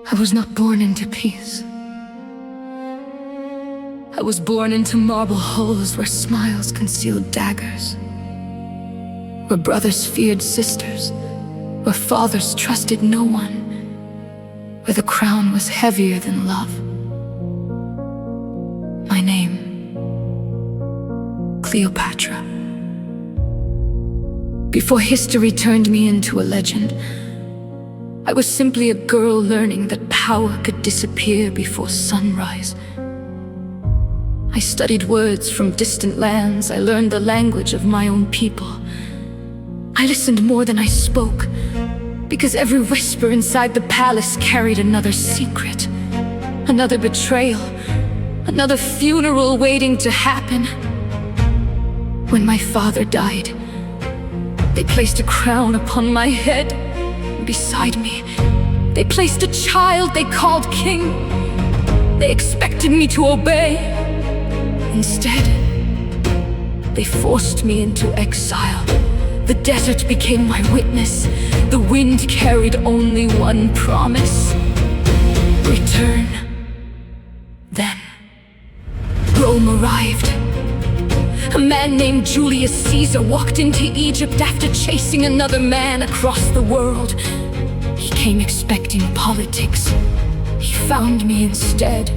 I was not born into peace. I was born into marble halls where smiles concealed daggers, where brothers feared sisters, where fathers trusted no one, where the crown was heavier than love. My name, Cleopatra. Before history turned me into a legend, I was simply a girl learning that power could disappear before sunrise. I studied words from distant lands. I learned the language of my own people. I listened more than I spoke, because every whisper inside the palace carried another secret, another betrayal, another funeral waiting to happen. When my father died, they placed a crown upon my head. Beside me, they placed a child they called king. They expected me to obey. Instead, they forced me into exile. The desert became my witness. The wind carried only one promise: return. Then, Rome arrived. A man named Julius Caesar walked into Egypt after chasing another man across the world. He came expecting politics. He found me instead.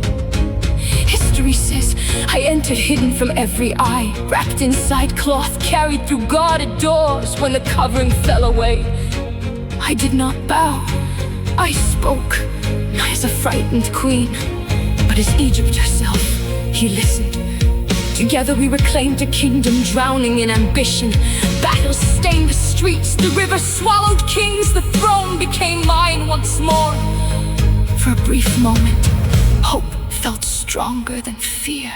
History says I entered hidden from every eye, wrapped inside cloth, carried through guarded doors. When the covering fell away, I did not bow. I spoke, not as a frightened queen, but as Egypt herself. He listened. Together we reclaimed a kingdom drowning in ambition. Battles stained the streets, the river swallowed kings. The throne became mine once more. For a brief moment, hope felt stronger than fear.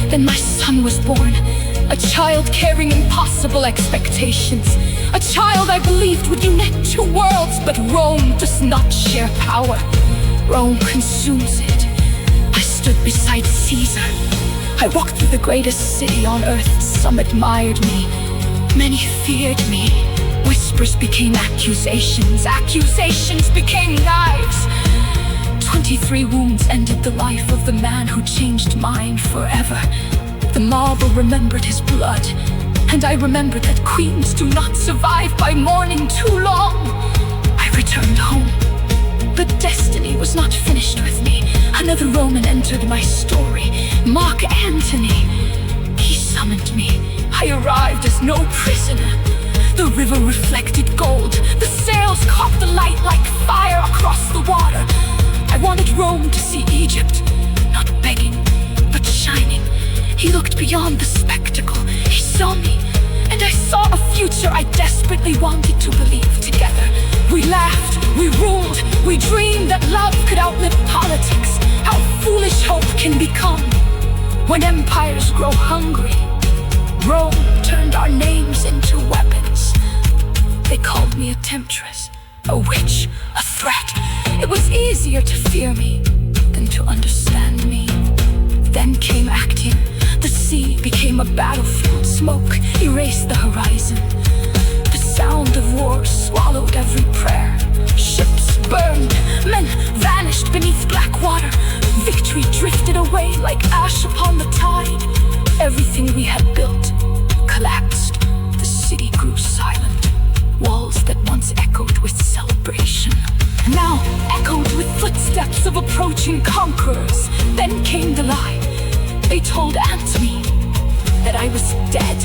Then my son was born, a child carrying impossible expectations. A child I believed would unite two worlds, but Rome does not share power. Rome consumes it. I stood beside Caesar. I walked through the greatest city on earth. Some admired me, many feared me. Whispers became accusations, accusations became knives. 23 wounds ended the life of the man who changed mine forever. The marble remembered his blood, and I remembered that queens do not survive by mourning too long. I returned home, but destiny was not finished with me. Another Roman entered my story, Mark Antony. He summoned me. I arrived as no prisoner. The river reflected gold. The sails caught the light like fire across the water. I wanted Rome to see Egypt, not begging, but shining. He looked beyond the spectacle. He saw me, and I saw a future I desperately wanted to believe. Together, we laughed, we ruled, we dreamed that love could outlive politics. How foolish hope can become when empires grow hungry. Rome turned our names into weapons. They called me a temptress, a witch, a threat. It was easier to fear me than to understand me. Then came acting. The sea became a battlefield. Smoke erased the horizon. The sound of war swallowed every prayer. Ships burned, men vanished beneath black water. Victory drifted away like ash upon the tide. Everything we had built collapsed. The city grew silent. Walls that once echoed with celebration now echoed with footsteps of approaching conquerors. Then came the lie. They told Antony that I was dead.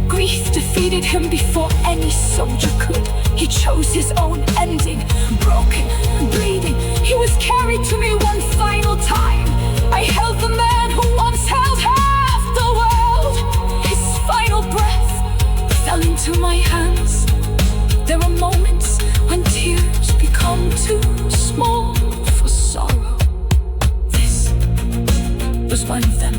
Grief defeated him before any soldier could. He chose his own ending, broken, bleeding. He was carried to me one final time. I held the man who once held half the world. His final breath fell into my hands. There were moments when tears become too small for sorrow. This was one of them.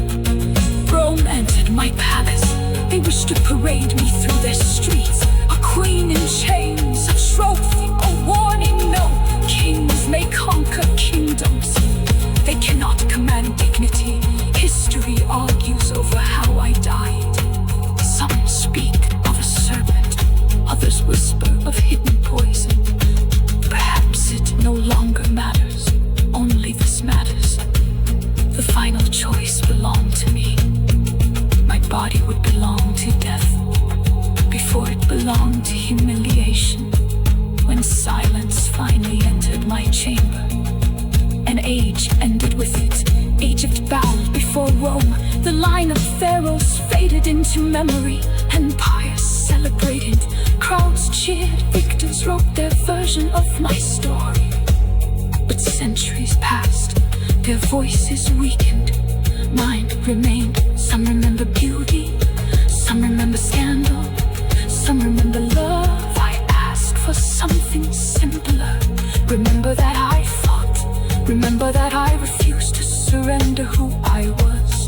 Rome entered my palace. They wished to parade me through their streets. A queen in chains, a trophy, a warning. No, kings may conquer kingdoms. They cannot command dignity. History argues over how I died. Some speak of a serpent, others whisper of hidden poison. Perhaps it no longer chamber. An age ended with it. Egypt bowed before Rome. The line of pharaohs faded into memory. Empires celebrated, crowds cheered. Victors wrote their version of my story. But centuries passed, their voices weakened. Mine remained. Some remember beauty, some remember scandal, some remember love. I asked for something simpler. Remember that I fought, remember that I refused to surrender who I was.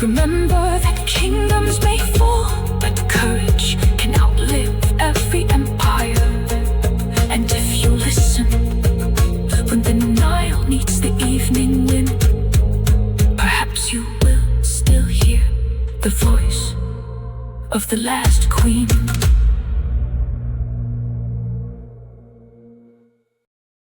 Remember that kingdoms may fall, but courage can outlive every empire. And if you listen, when the Nile meets the evening wind, perhaps you will still hear the voice of the last queen.